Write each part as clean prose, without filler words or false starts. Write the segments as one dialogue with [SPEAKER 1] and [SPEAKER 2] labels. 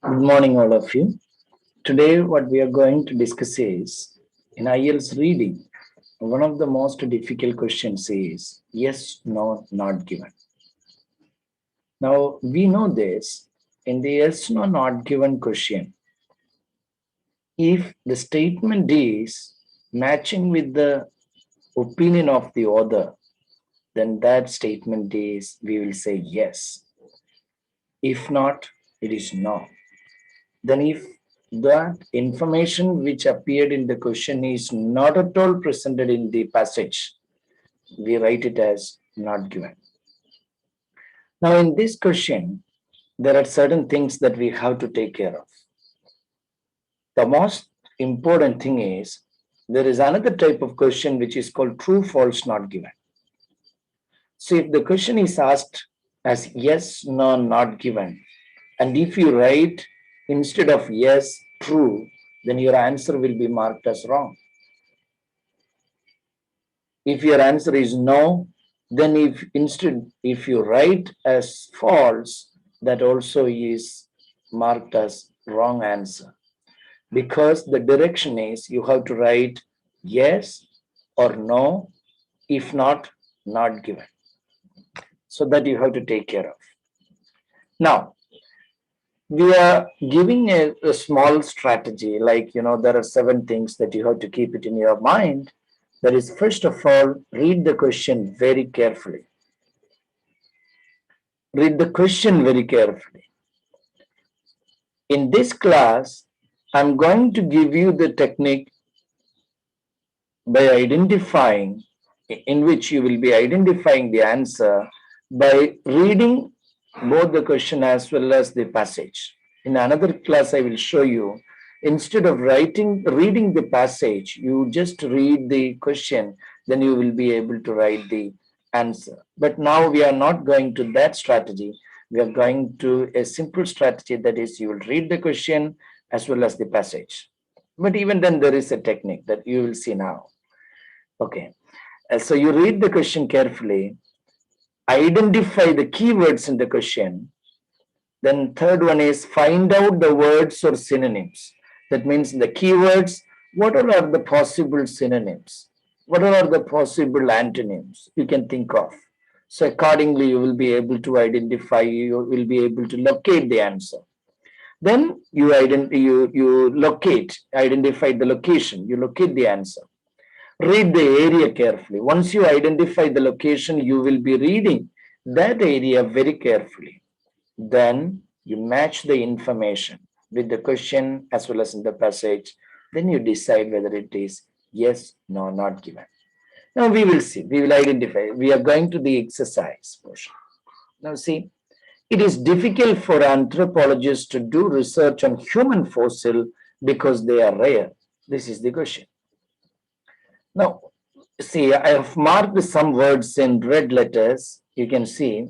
[SPEAKER 1] Good morning, all of you. Today, what we are going to discuss is in Ielts reading, one of the most difficult questions is yes, no, not given. Now, we know this in the yes, no, not given question. If the statement is matching with the opinion of the author, then that statement is we will say yes. If not, it is no. Then if that information which appeared in the question is not at all presented in the passage, we write it as not given. Now, in this question, there are certain things that we have to take care of. The most important thing is there is another type of question which is called true, false, not given. So, if the question is asked as yes, no, not given, and if you write instead of yes, true, then your answer will be marked as wrong. If your answer is no, then if you write as false, that also is marked as wrong answer, because the direction is you have to write yes or no, if not, not given. So that you have to take care of. Now, we are giving a small strategy, like, there are 7 things that you have to keep it in your mind. That is, first of all, read the question very carefully. Read the question very carefully. In this class, I'm going to give you the technique by identifying, in which you will be identifying the answer by reading both the question as well as the passage. In another class, I will show you, instead of reading the passage, you just read the question, then you will be able to write the answer. But now we are not going to that strategy. We are going to a simple strategy, that is, you will read the question as well as the passage. But even then, there is a technique that you will see now. Okay. So you read the question carefully, identify the keywords in the question. Then third one is find out the words or synonyms. That means the keywords, what all are the possible synonyms? What all are the possible antonyms you can think of? So accordingly, you will be able to identify, you will be able to locate the answer. Then you identify the location, you locate the answer. Read the area carefully. Once you identify the location, you will be reading that area very carefully. Then you match the information with the question as well as in the passage. Then you decide whether it is yes, no, not given. Now we will see. We will identify. We are going to the exercise portion. Now see, it is difficult for anthropologists to do research on human fossil because they are rare. This is the question. Now, see, I have marked some words in red letters. You can see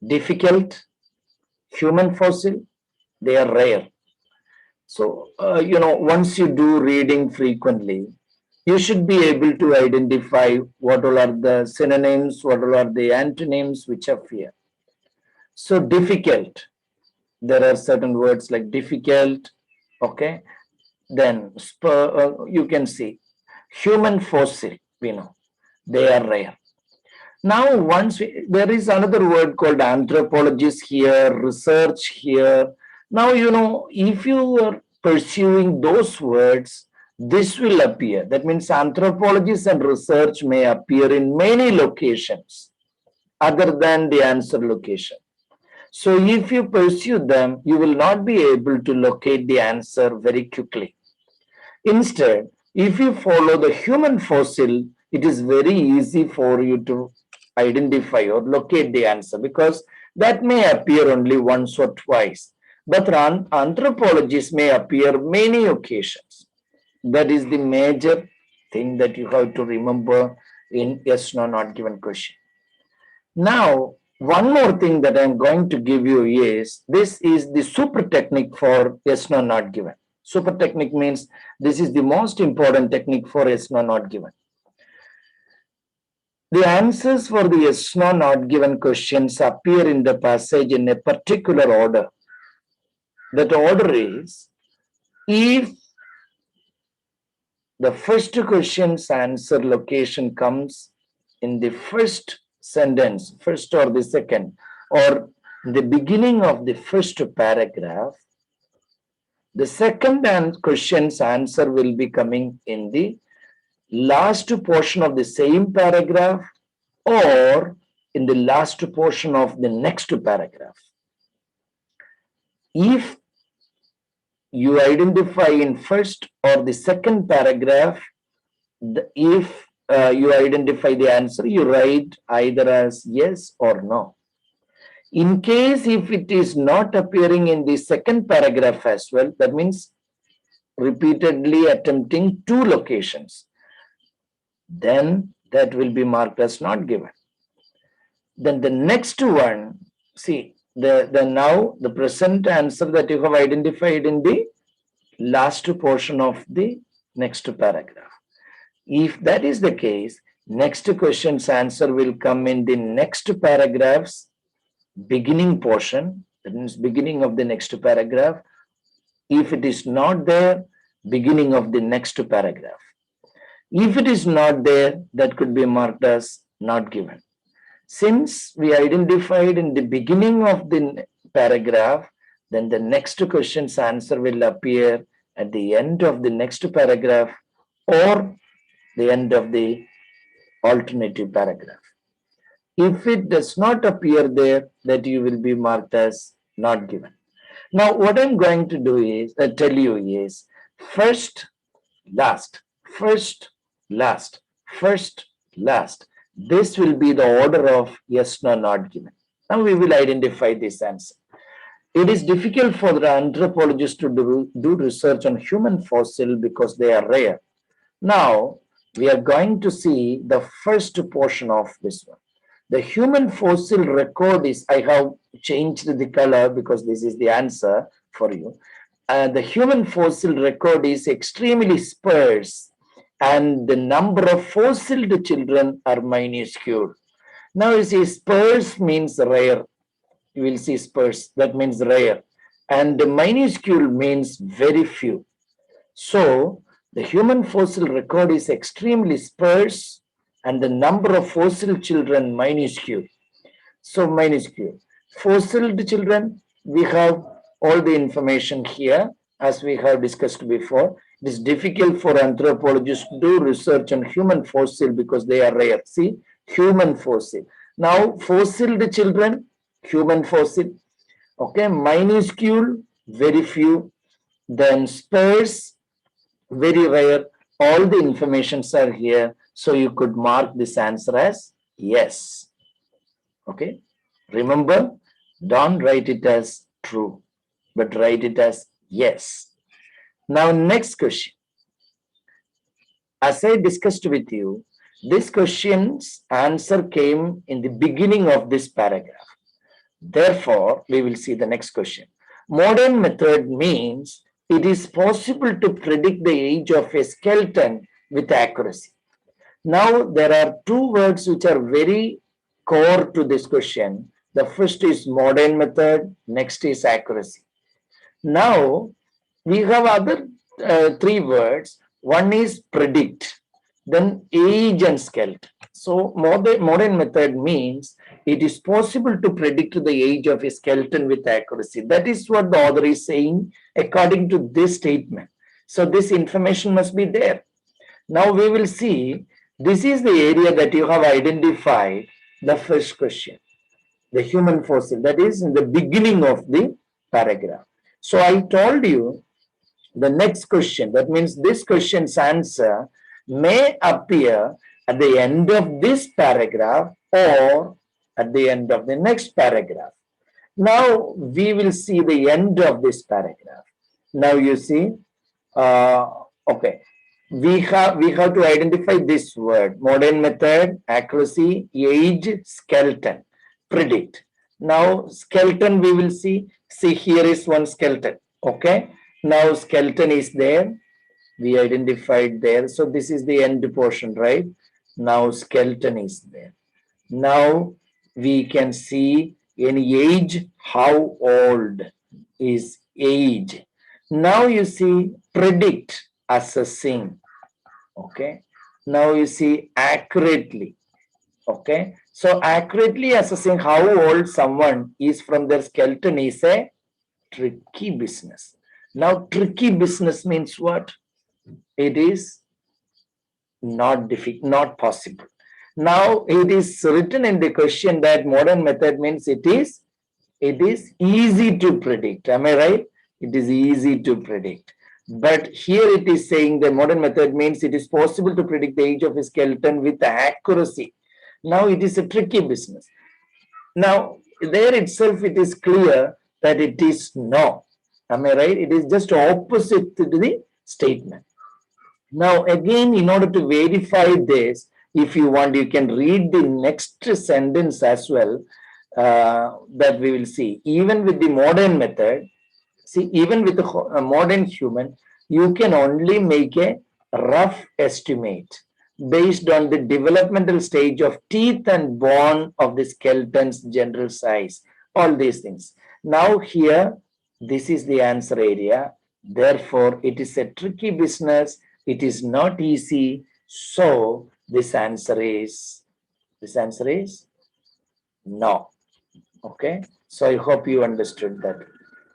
[SPEAKER 1] difficult, human fossil, they are rare. So, once you do reading frequently, you should be able to identify what all are the synonyms, what all are the antonyms which appear. So, difficult, there are certain words like difficult, okay? Then, you can see human fossil, we know, they are rare. Now, there is another word called anthropologist here, research here. Now, if you are pursuing those words, this will appear. That means anthropologist and research may appear in many locations other than the answer location. So, if you pursue them, you will not be able to locate the answer very quickly. Instead, if you follow the human fossil, it is very easy for you to identify or locate the answer, because that may appear only once or twice. But anthropologists may appear many occasions. That is the major thing that you have to remember in yes, no, not given question. Now, one more thing that I'm going to give you is, this is the super technique for yes, no, not given. Super technique means this is the most important technique for yes, no, not given. The answers for the yes, no, not given questions appear in the passage in a particular order. That order is, if the first question's answer location comes in the first sentence, first or the second, or the beginning of the first paragraph, the second question's answer will be coming in the last portion of the same paragraph or in the last portion of the next paragraph. If you identify in first or the second paragraph, if you identify the answer, you write either as yes or no. In case if it is not appearing in the second paragraph as well, that means repeatedly attempting two locations, then that will be marked as not given. Then the next one, see, the now the present answer that you have identified in the last portion of the next paragraph. If that is the case, next question's answer will come in the next paragraph's beginning portion, that means beginning of the next paragraph. If it is not there, beginning of the next paragraph. If it is not there, that could be marked as not given. Since we identified in the beginning of the paragraph, then the next question's answer will appear at the end of the next paragraph or the end of the alternative paragraph. If it does not appear there, that you will be marked as not given. Now, what I'm going to do is tell you is first, last, first, last, first, last. This will be the order of yes, no, not given. Now we will identify this answer. It is difficult for the anthropologists to do research on human fossil because they are rare. Now we are going to see the first portion of this one. The human fossil record is, I have changed the color because this is the answer for you. The human fossil record is extremely sparse and the number of fossilized children are minuscule. Now you see sparse means rare. You will see sparse, that means rare. And the minuscule means very few. So the human fossil record is extremely sparse and the number of fossil children minuscule. So minuscule. Fossilized children, we have all the information here as we have discussed before. It is difficult for anthropologists to do research on human fossil because they are rare. See, human fossil. Now, fossilized children, human fossil. Okay, minuscule, very few. Then sparse, very rare. All the informations are here. So you could mark this answer as yes. Okay, remember, don't write it as true, but write it as yes. Now, next question. As I discussed with you, this question's answer came in the beginning of this paragraph. Therefore, we will see the next question. Modern method means it is possible to predict the age of a skeleton with accuracy. Now, there are two words which are very core to this question. The first is modern method, next is accuracy. Now, we have other three words. One is predict, then age and skeleton. So, modern method means it is possible to predict the age of a skeleton with accuracy. That is what the author is saying according to this statement. So, this information must be there. Now, we will see this is the area that you have identified the first question, the human fossil, that is in the beginning of the paragraph. So I told you the next question, that means this question's answer may appear at the end of this paragraph or at the end of the next paragraph. Now we will see the end of this paragraph. Now you see, okay. We have to identify this word, modern method, accuracy, age, skeleton, predict. Now skeleton we will see here is one skeleton. Okay, now skeleton is there, we identified there. So this is the end portion, right? Now skeleton is there. Now we can see any age, how old is age. Now you see predict, assessing. Okay. Now you see accurately. Okay. So accurately assessing how old someone is from their skeleton is a tricky business. Now tricky business means what? It is not difficult, not possible. Now it is written in the question that modern method means it is easy to predict. Am I right? It is easy to predict. But here it is saying the modern method means it is possible to predict the age of a skeleton with accuracy. Now it is a tricky business. Now there itself it is clear that it is no. Am I right? It is just opposite to the statement. Now again, in order to verify this, if you want, you can read the next sentence as well, that we will see. Even with the modern method, see, even with a modern human, you can only make a rough estimate based on the developmental stage of teeth and bone of the skeleton's general size, all these things. Now here, this is the answer area. Therefore, it is a tricky business. It is not easy. So this answer is no. Okay. So I hope you understood that.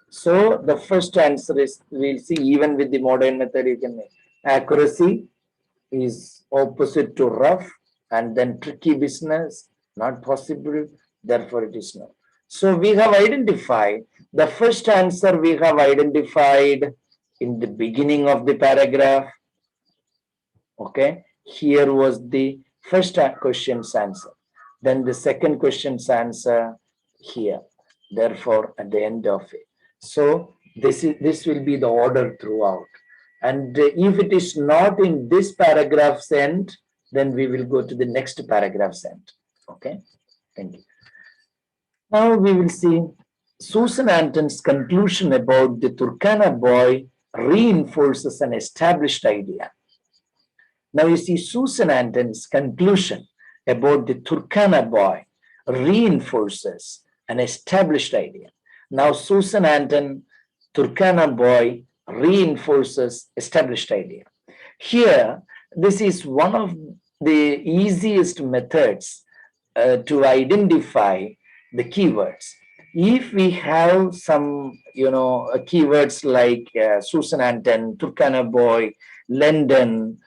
[SPEAKER 1] So the first answer is, we'll see, even with the modern method you can make. Accuracy is opposite to rough, and then tricky business, not possible. Therefore it is no. So we have identified the first answer we have identified in the beginning of the paragraph. Okay, here was the first question's answer. Then the second question's answer here. Therefore, at the end of it. So this will be the order throughout. And if it is not in this paragraph's end, then we will go to the next paragraph's end. Okay, thank you. Now we will see Susan Anton's conclusion about the Turkana boy reinforces an established idea. Now you see Susan Anton's conclusion about the Turkana boy reinforces an established idea. Now Susan Anton, Turkana boy reinforces established idea. Here, this is one of the easiest methods to identify the keywords. If we have some, keywords like Susan Anton, Turkana boy, London,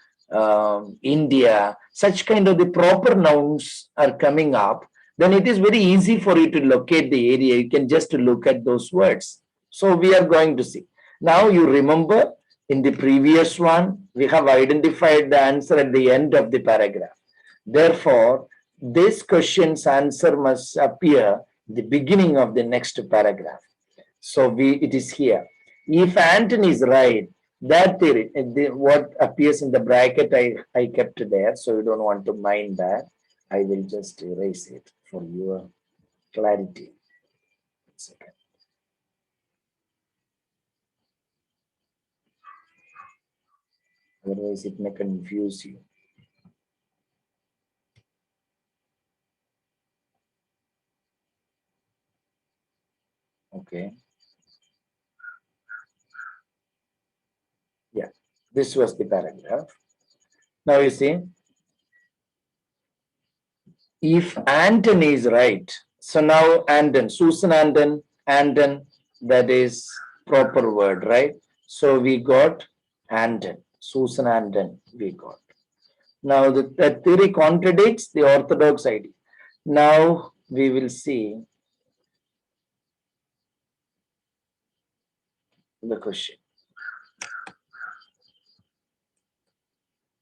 [SPEAKER 1] India, such kind of the proper nouns are coming up, then it is very easy for you to locate the area. You can just look at those words. So we are going to see. Now you remember in the previous one, we have identified the answer at the end of the paragraph. Therefore, this question's answer must appear the beginning of the next paragraph. So it is here. If Anton is right, that theory, what appears in the bracket, I kept there, so you don't want to mind that. I will just erase it for your clarity. Second. Otherwise, it may confuse you. Okay. Yeah, this was the paragraph. Now you see, if Anton is right, so now Anton, Susan Anton, that is proper word, right? So we got Anton, Susan Anton, we got. Now the theory contradicts the orthodox idea. Now we will see the question.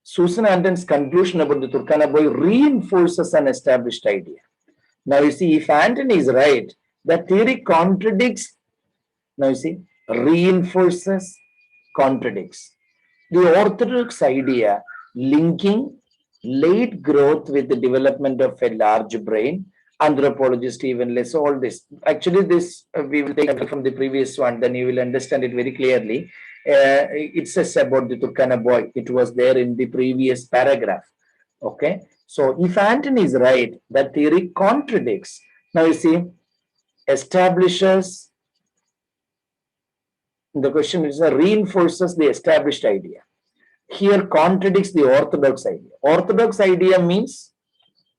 [SPEAKER 1] Susan Anton's conclusion about the Turkana boy reinforces an established idea. Now you see, if Anton is right, the theory contradicts. Now you see, reinforces, contradicts. The orthodox idea linking late growth with the development of a large brain, anthropologist even less, all this. Actually, this we will take from the previous one, then you will understand it very clearly. It says about the Turkana boy. It was there in the previous paragraph. Okay. So if Anton is right, that theory contradicts. Now you see, establishes The question is reinforces the established idea. Here contradicts the orthodox idea. Orthodox idea means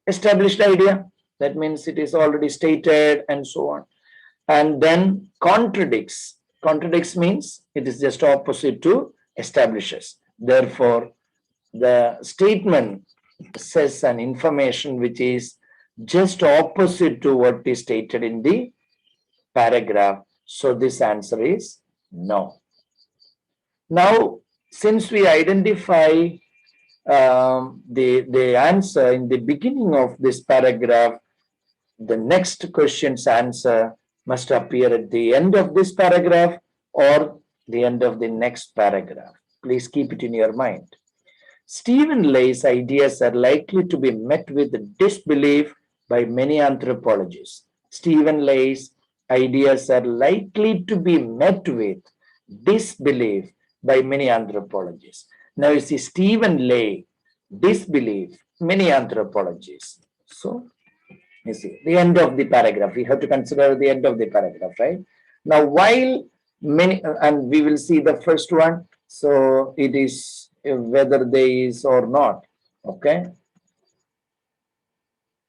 [SPEAKER 1] established idea. That means it is already stated and so on. And then contradicts. Contradicts means it is just opposite to establishes. Therefore, the statement says an information which is just opposite to what is stated in the paragraph. So this answer is no. Now, since we identify the answer in the beginning of this paragraph, the next question's answer must appear at the end of this paragraph or the end of the next paragraph. Please keep it in your mind. Stephen Lay's ideas are likely to be met with disbelief by many anthropologists. Stephen Lay's ideas are likely to be met with disbelief by many anthropologists. Now you see Stephen Lay, disbelief, many anthropologists. So you see the end of the paragraph. We have to consider the end of the paragraph, right? Now while many, and we will see the first one. So it is whether there is or not. Okay.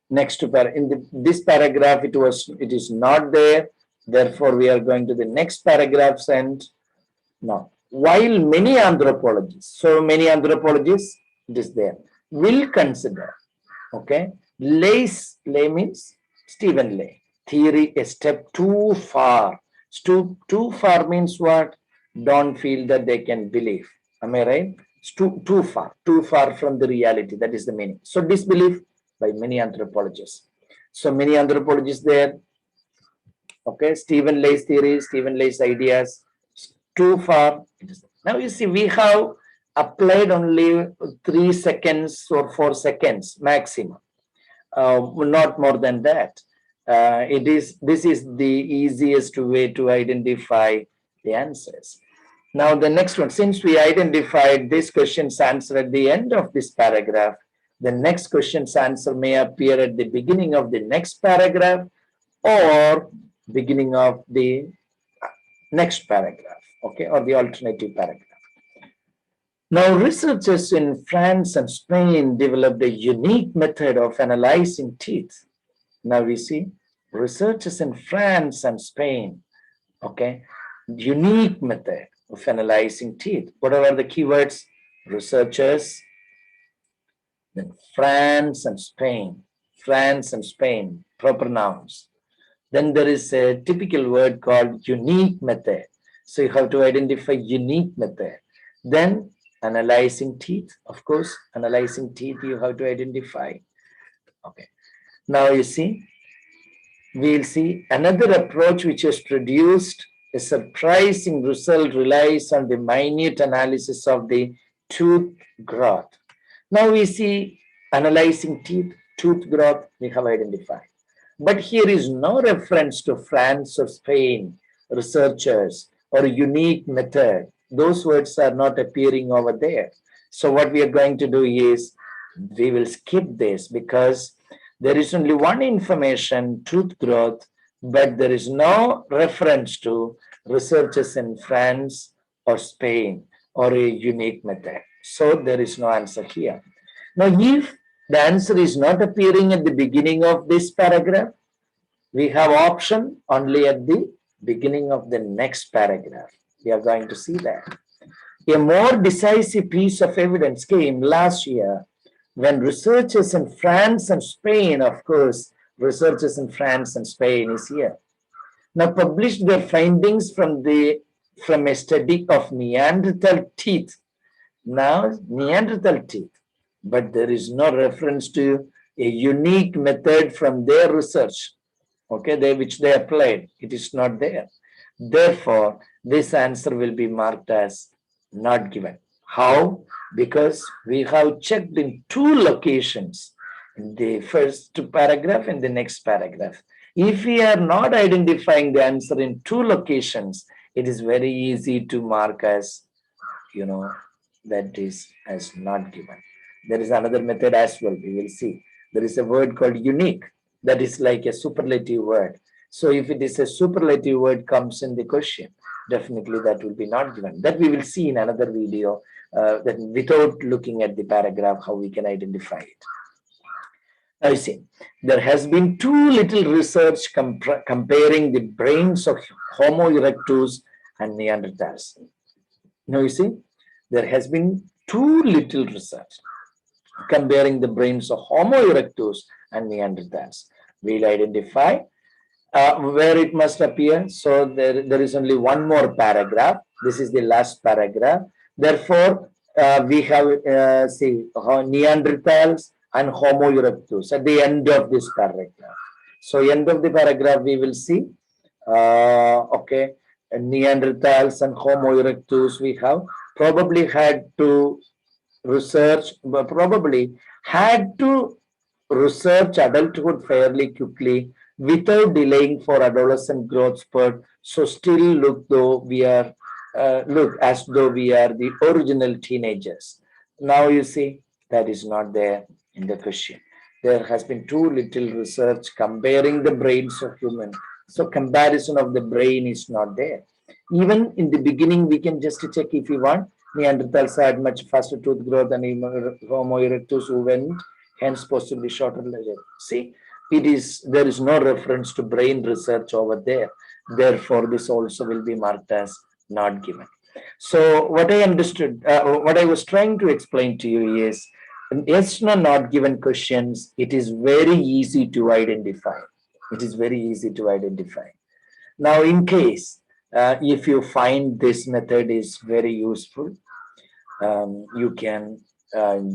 [SPEAKER 1] Next in this paragraph, it is not there. Therefore, we are going to the next paragraphs and now. While many anthropologists, so many anthropologists, it is there, will consider, okay, lay means Stephen Lay theory a step too far. Too far means what? Don't feel that they can believe. Am I right? It's too far from the reality. That is the meaning. So disbelief by many anthropologists. So many anthropologists there. Okay, Stephen Lay's theory, Stephen Lay's ideas, too far. Now you see, we have applied only 3 seconds or 4 seconds maximum, not more than that. This is the easiest way to identify the answers. Now the next one, since we identified this question's answer at the end of this paragraph, the next question's answer may appear at the beginning of the next paragraph or beginning of the next paragraph, okay, or the alternative paragraph. Now, researchers in France and Spain developed a unique method of analyzing teeth. Now we see researchers in France and Spain, okay, unique method of analyzing teeth. What are the keywords? Researchers, then France and Spain, proper nouns. Then there is a typical word called unique method. So you have to identify unique method. Then analyzing teeth, of course, analyzing teeth you have to identify. Okay. Now you see, we'll see another approach which has produced a surprising result relies on the minute analysis of the tooth growth. Now we see analyzing teeth, tooth growth, we have identified. But here is no reference to France or Spain, researchers, or a unique method. Those words are not appearing over there. So what we are going to do is, we will skip this because there is only one information, tooth growth, but there is no reference to researchers in France or Spain or a unique method. So there is no answer here. Now, if the answer is not appearing at the beginning of this paragraph, we have option only at the beginning of the next paragraph. We are going to see that. A more decisive piece of evidence came last year when researchers in France and Spain, of course, researchers in France and Spain is here, now published their findings from a study of Neanderthal teeth. Now, Neanderthal teeth, but there is no reference to a unique method from their research, okay, which they applied. It is not there. Therefore, this answer will be marked as not given. How? Because we have checked in 2 locations, in the first paragraph and the next paragraph. If we are not identifying the answer in 2 locations, it is very easy to mark as, that is as not given. There is another method as well, we will see. There is a word called unique, that is like a superlative word. So if it is a superlative word comes in the question, definitely that will be not given. That we will see in another video, that without looking at the paragraph, how we can identify it. Now you see, there has been too little research comparing the brains of Homo erectus and Neanderthals. Now you see, there has been too little research comparing the brains of Homo erectus and Neanderthals. We'll identify where it must appear. So there is only one more paragraph. This is the last paragraph. Therefore, we have Neanderthals and Homo erectus at the end of this paragraph. So end of the paragraph we will see. Okay, Neanderthals and Homo erectus we have probably had to research, probably had to research adulthood fairly quickly without delaying for adolescent growth spurt. So still look as though we are the original teenagers. Now you see that is not there in the question. There has been too little research comparing the brains of human. So comparison of the brain is not there. Even in the beginning, we can just check if you want. Neanderthals had much faster tooth growth than Homo erectus, who went hence possibly shorter leisure. See, there is no reference to brain research over there. Therefore, this also will be marked as not given. So, what I understood, what I was trying to explain to you is, yes, no, not given questions. It is very easy to identify. It is very easy to identify. Now, in case if you find this method is very useful, you can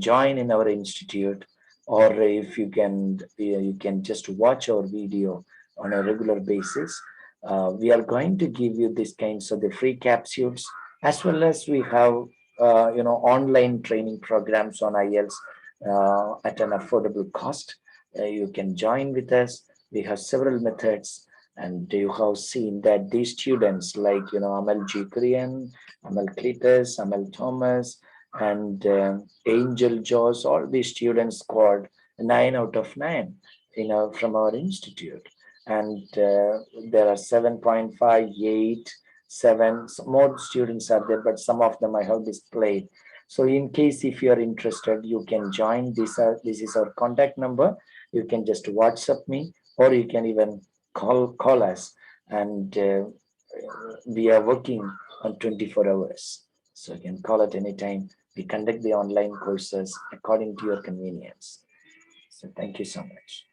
[SPEAKER 1] join in our institute, or if you can just watch our video on a regular basis. We are going to give you these kinds of the free capsules, as well as we have online training programs on Ielts at an affordable cost. You can join with us. We have several methods, and you have seen that these students like Amal Jikrian, Amal Cletus, Amal Thomas, and Angel Jaws, all these students scored 9 out of 9 from our institute. And there are 7.5, 8, 7, more students are there, but some of them I have displayed. So in case if you are interested, you can join. This is our contact number. You can just WhatsApp me, or you can even call us, and we are working on 24 hours. So you can call at any time. We conduct the online courses according to your convenience. So thank you so much.